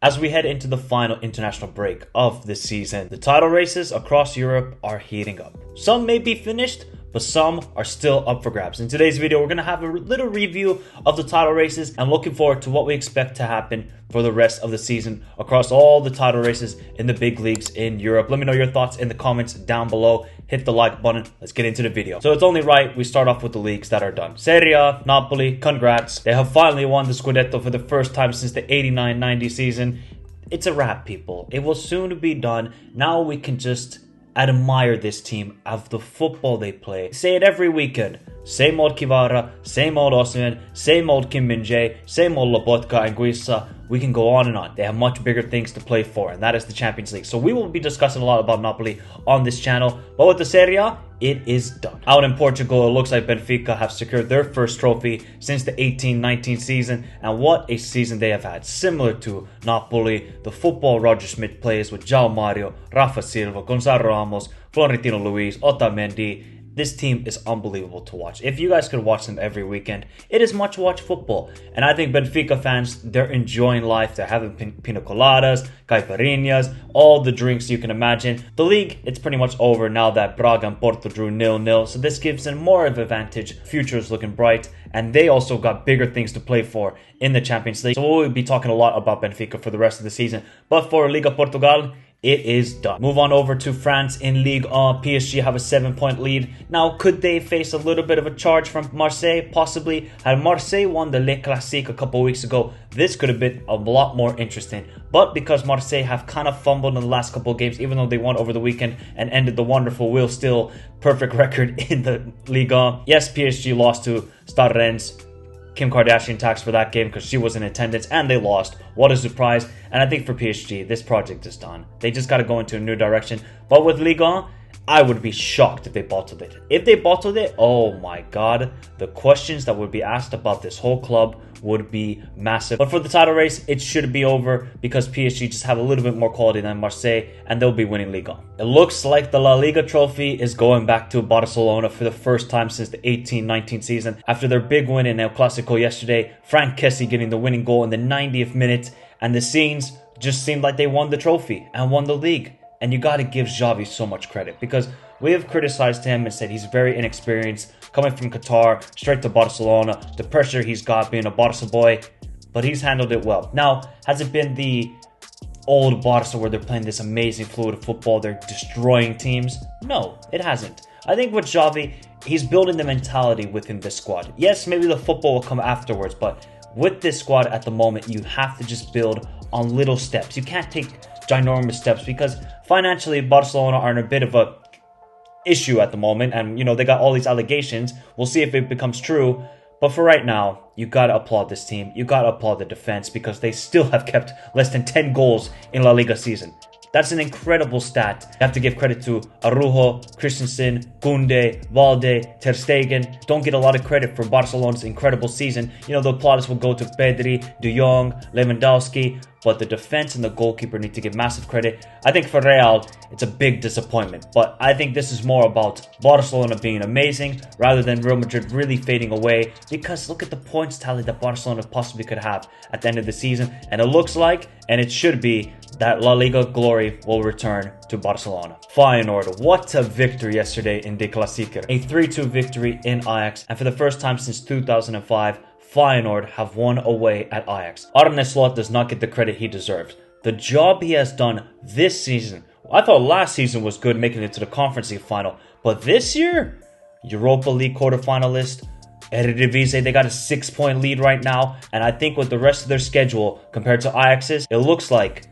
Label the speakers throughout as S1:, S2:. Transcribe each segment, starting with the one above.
S1: As we head into the final international break of this season, the title races across Europe are heating up. Some may be finished, but some are still up for grabs. In today's video, we're going to have a little review of the title races and looking forward to what we expect to happen for the rest of the season across all the title races in the big leagues in Europe. Let me know your thoughts in the comments down below. Hit the like button. Let's get into the video. So it's only right we start off with the leagues that are done. Serie A, Napoli, congrats. They have finally won the Scudetto for the first time since the 89-90 season. It's a wrap, people. It will soon be done. Now we can just admire this team of the football they play. Say it every weekend. Same old Kivara, same old Osimhen, same old Kim Min-jae, same old Lobotka and Guisa. We can go on and on. They have much bigger things to play for, and that is the Champions League. So we will be discussing a lot about Napoli on this channel. But with the Serie A, it is done. Out in Portugal, it looks like Benfica have secured their first trophy since the 18-19 season. And what a season they have had. Similar to Napoli, the football Roger Schmidt plays with João Mario, Rafa Silva, Gonzalo Ramos, Florentino Luis, Otamendi. This team is unbelievable to watch. If you guys could watch them every weekend, it is much watch football. And I think Benfica fans, they're enjoying life. They're having pina coladas, caipirinhas, all the drinks you can imagine. The league, it's pretty much over now that Braga and Porto drew 0-0. So this gives them more of an advantage. Future is looking bright. And they also got bigger things to play for in the Champions League. So we'll be talking a lot about Benfica for the rest of the season. But for Liga Portugal, it is done. Move on over to France in Ligue 1. PSG have a 7-point lead. Now, could they face a little bit of a charge from Marseille? Possibly. Had Marseille won the Le Classique a couple weeks ago, this could have been a lot more interesting. But because Marseille have kind of fumbled in the last couple of games, even though they won over the weekend and ended the wonderful Will Still perfect record in the Ligue 1. Yes, PSG lost to Stade Rennes. Kim Kardashian tax for that game because she was in attendance and they lost. What a surprise. And I think for PSG, this project is done. They just got to go into a new direction. But with Ligue 1, I would be shocked if they bottled it. If they bottled it, oh my god, the questions that would be asked about this whole club would be massive. But for the title race, it should be over because PSG just have a little bit more quality than Marseille and they'll be winning Ligue 1. It looks like the La Liga trophy is going back to Barcelona for the first time since the 18-19 season. After their big win in El Clasico yesterday, Frank Kessie getting the winning goal in the 90th minute, and the scenes just seemed like they won the trophy and won the league. And you got to give Xavi so much credit because we have criticized him and said he's very inexperienced, coming from Qatar straight to Barcelona, the pressure he's got being a Barca boy, but he's handled it well. Now, has it been the old Barca where they're playing this amazing fluid football, they're destroying teams? No, it hasn't. I think with Xavi, he's building the mentality within this squad. Yes, maybe the football will come afterwards, but with this squad at the moment, you have to just build on little steps. You can't take ginormous steps because financially Barcelona are in a bit of a issue at the moment, and you know they got all these allegations. We'll see if it becomes true, but for right now you gotta applaud this team. You gotta applaud the defense because they still have kept less than 10 goals in La Liga season. That's an incredible stat. You have to give credit to Araujo, Christensen, Koundé, Valde, Ter Stegen. Don't get a lot of credit for Barcelona's incredible season. You know, the plaudits will go to Pedri, De Jong, Lewandowski, but the defense and the goalkeeper need to give massive credit. I think for Real, it's a big disappointment, but I think this is more about Barcelona being amazing rather than Real Madrid really fading away, because look at the points tally that Barcelona possibly could have at the end of the season, and it looks like, and it should be, that La Liga glory will return to Barcelona. Feyenoord, what a victory yesterday in De Klassieker. A 3-2 victory in Ajax, and for the first time since 2005, Feyenoord have won away at Ajax. Arne Slot does not get the credit he deserves. The job he has done this season, I thought last season was good making it to the Conference League final, but this year, Europa League quarterfinalist, Eredivisie, they got a 6-point lead right now, and I think with the rest of their schedule compared to Ajax's, it looks like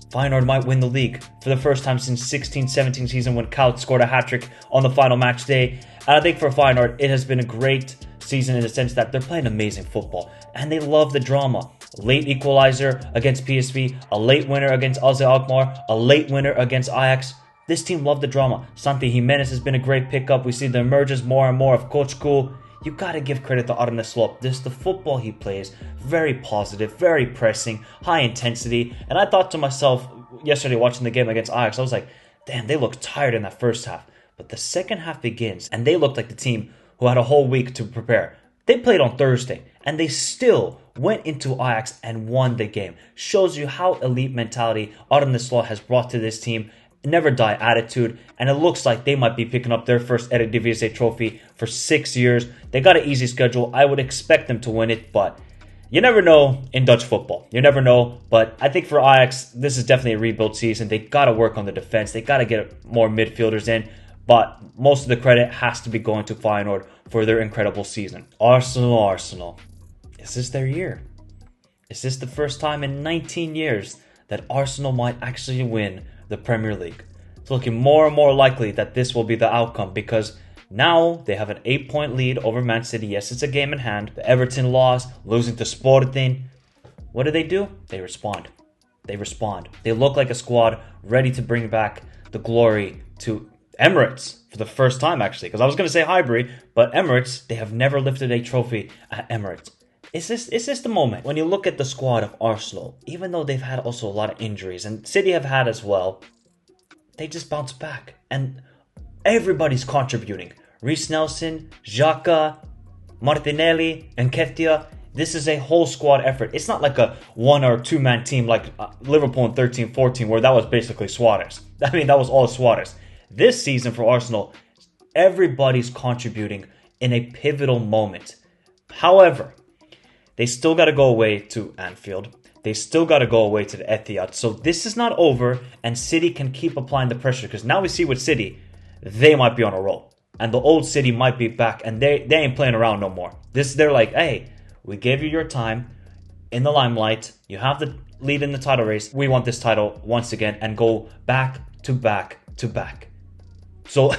S1: Feyenoord might win the league for the first time since 16-17 season when Kout scored a hat-trick on the final match day. And I think for Feyenoord, it has been a great season in the sense that they're playing amazing football and they love the drama. Late equalizer against PSV, a late winner against AZ Alkmaar, a late winner against Ajax. This team loved the drama. Santi Jimenez has been a great pickup. We see the emergence more and more of Coach Cool. You gotta give credit to Arne Slot. This the football he plays, very positive, very pressing, high intensity. And I thought to myself yesterday watching the game against Ajax, I was like, damn, they look tired in that first half. But the second half begins, and they looked like the team who had a whole week to prepare. They played on Thursday, and they still went into Ajax and won the game. Shows you how elite mentality Arne Slot has brought to this team. Never die attitude, and it looks like they might be picking up their first Eredivisie trophy for 6 years. They got an easy schedule. I would expect them to win it, but you never know in Dutch football. You never know, but I think for Ajax, this is definitely a rebuild season. They got to work on the defense. They got to get more midfielders in, but most of the credit has to be going to Feyenoord for their incredible season. Arsenal. Is this their year? Is this the first time in 19 years that Arsenal might actually win the Premier League? It's looking more and more likely that this will be the outcome, because now they have an 8-point lead over Man City. Yes, it's a game in hand. The Everton loss, losing to Sporting. What do? They respond. They look like a squad ready to bring back the glory to Emirates for the first time, actually. Because I was going to say Highbury, but Emirates, they have never lifted a trophy at Emirates. Is this the moment? When you look at the squad of Arsenal, even though they've had also a lot of injuries, and City have had as well, they just bounce back. And everybody's contributing. Reece Nelson, Xhaka, Martinelli, and Nketiah. This is a whole squad effort. It's not like a 1 or 2 man team like Liverpool in 13-14, where that was basically Suarez. I mean, that was all Suarez. This season for Arsenal, everybody's contributing in a pivotal moment. However, they still got to go away to Anfield. They still got to go away to the Etihad. So this is not over, and City can keep applying the pressure, because now we see with City, they might be on a roll. And the old City might be back, and they ain't playing around no more. They're like, hey, we gave you your time in the limelight. You have the lead in the title race. We want this title once again, and go back to back to back. So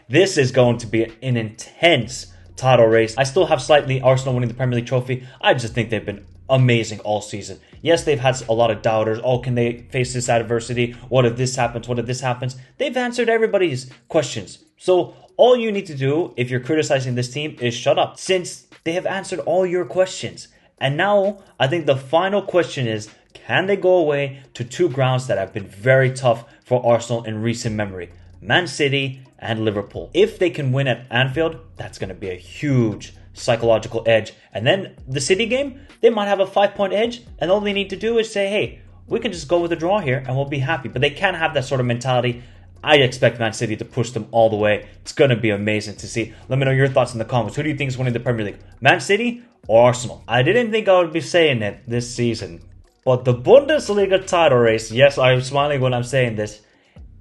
S1: this is going to be an intense title race. I still have slightly Arsenal winning the Premier League trophy. I just think they've been amazing all season. Yes, they've had a lot of doubters. Oh, can they face this adversity? What if this happens? What if this happens? They've answered everybody's questions. So all you need to do if you're criticizing this team is shut up, since they have answered all your questions. And now I think the final question is, can they go away to 2 grounds that have been very tough for Arsenal in recent memory? Man City and Liverpool. If they can win at Anfield, that's going to be a huge psychological edge. And then the City game, they might have a 5-point edge, and all they need to do is say, hey, we can just go with a draw here and we'll be happy. But they can't have that sort of mentality. I expect Man City to push them all the way. It's going to be amazing to see. Let me know your thoughts in the comments. Who do you think is winning the Premier League? Man City or Arsenal? I didn't think I would be saying it this season, but the Bundesliga title race, yes, I'm smiling when I'm saying this,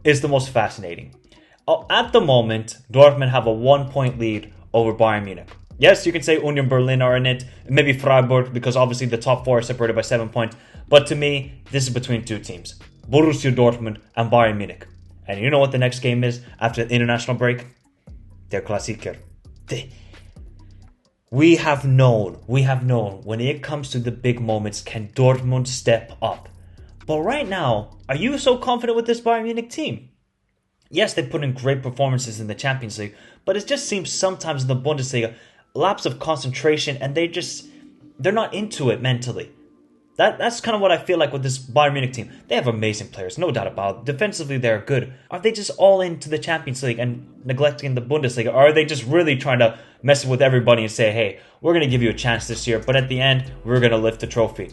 S1: is the most fascinating. At the moment, Dortmund have a 1-point lead over Bayern Munich. Yes, you can say Union Berlin are in it, maybe Freiburg, because obviously the top 4 are separated by 7 points. But to me, this is between 2 teams, Borussia Dortmund and Bayern Munich. And you know what the next game is after the international break? Der Klassiker. We have known when it comes to the big moments, can Dortmund step up? But right now, are you so confident with this Bayern Munich team? Yes, they put in great performances in the Champions League, but it just seems sometimes in the Bundesliga, lapse of concentration, and they're not into it mentally. That's kind of what I feel like with this Bayern Munich team. They have amazing players, no doubt about it. Defensively, they're good. Are they just all into the Champions League and neglecting the Bundesliga? Or are they just really trying to mess with everybody and say, hey, we're going to give you a chance this year, but at the end, we're going to lift the trophy?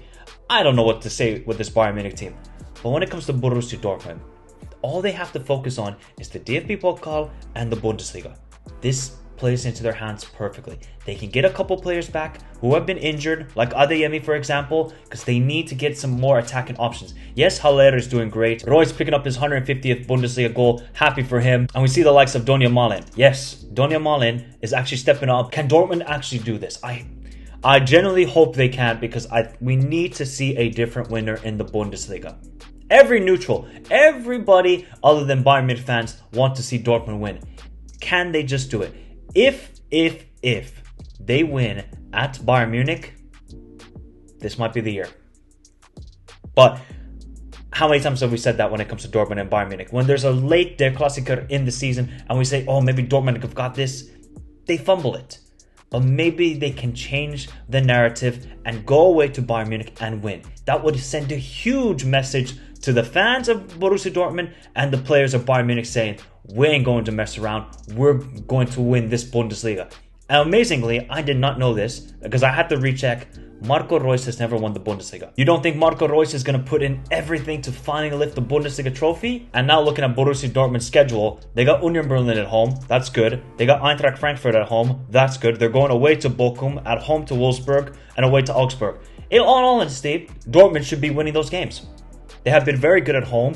S1: I don't know what to say with this Bayern Munich team. But when it comes to Borussia Dortmund, all they have to focus on is the DFB Pokal and the Bundesliga. This plays into their hands perfectly. They can get a couple players back who have been injured, like Adeyemi, for example, because they need to get some more attacking options. Yes, Haller is doing great. Roy's picking up his 150th Bundesliga goal. Happy for him. And we see the likes of Donny Malen. Yes, Donny Malen is actually stepping up. Can Dortmund actually do this? I genuinely hope they can, because we need to see a different winner in the Bundesliga. Every neutral, everybody other than Bayern Munich fans want to see Dortmund win. Can they just do it? If they win at Bayern Munich, this might be the year. But how many times have we said that when it comes to Dortmund and Bayern Munich? When there's a late Der Klassiker in the season and we say, oh, maybe Dortmund have got this, they fumble it. But maybe they can change the narrative and go away to Bayern Munich and win. That would send a huge message to the fans of Borussia Dortmund and the players of Bayern Munich saying, we ain't going to mess around. We're going to win this Bundesliga. And amazingly, I did not know this because I had to recheck. Marco Reus has never won the Bundesliga. You don't think Marco Reus is going to put in everything to finally lift the Bundesliga trophy? And now looking at Borussia Dortmund's schedule, they got Union Berlin at home. That's good. They got Eintracht Frankfurt at home. That's good. They're going away to Bochum, at home to Wolfsburg, and away to Augsburg. In all honesty, Dortmund should be winning those games. They have been very good at home,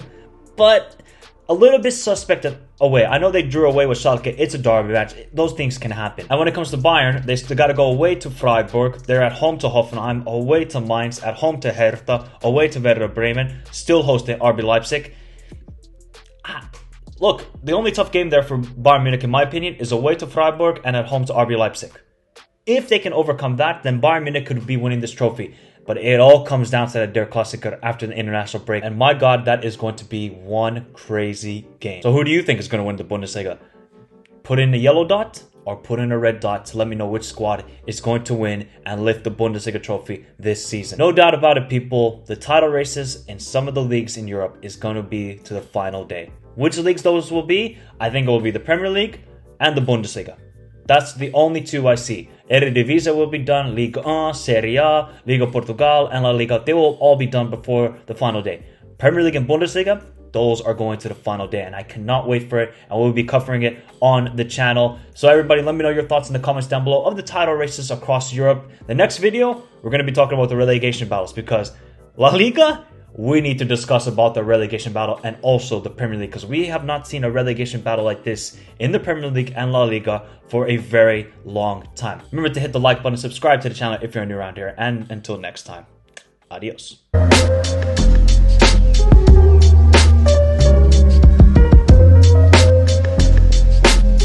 S1: but a little bit suspect away. I know they drew away with Schalke. It's a derby match. Those things can happen. And when it comes to Bayern, they still got to go away to Freiburg. They're at home to Hoffenheim, away to Mainz, at home to Hertha, away to Werder Bremen, still hosting RB Leipzig. Look, the only tough game there for Bayern Munich, in my opinion, is away to Freiburg and at home to RB Leipzig. If they can overcome that, then Bayern Munich could be winning this trophy. But it all comes down to that Der Klassiker after the international break. And my God, that is going to be one crazy game. So who do you think is going to win the Bundesliga? Put in a yellow dot or put in a red dot to let me know which squad is going to win and lift the Bundesliga trophy this season. No doubt about it, people. The title races in some of the leagues in Europe is going to be to the final day. Which leagues those will be? I think it will be the Premier League and the Bundesliga. That's the only two I see. Eredivisie will be done, Ligue 1, Serie A, Liga Portugal, and La Liga. They will all be done before the final day. Premier League and Bundesliga, those are going to the final day, and I cannot wait for it, and we'll be covering it on the channel. So everybody, let me know your thoughts in the comments down below of the title races across Europe. The next video, we're going to be talking about the relegation battles, because La Liga, we need to discuss about the relegation battle and also the Premier League, because we have not seen a relegation battle like this in the Premier League and La Liga for a very long time. Remember to hit the like button, subscribe to the channel if you're new around here, and until next time, adios.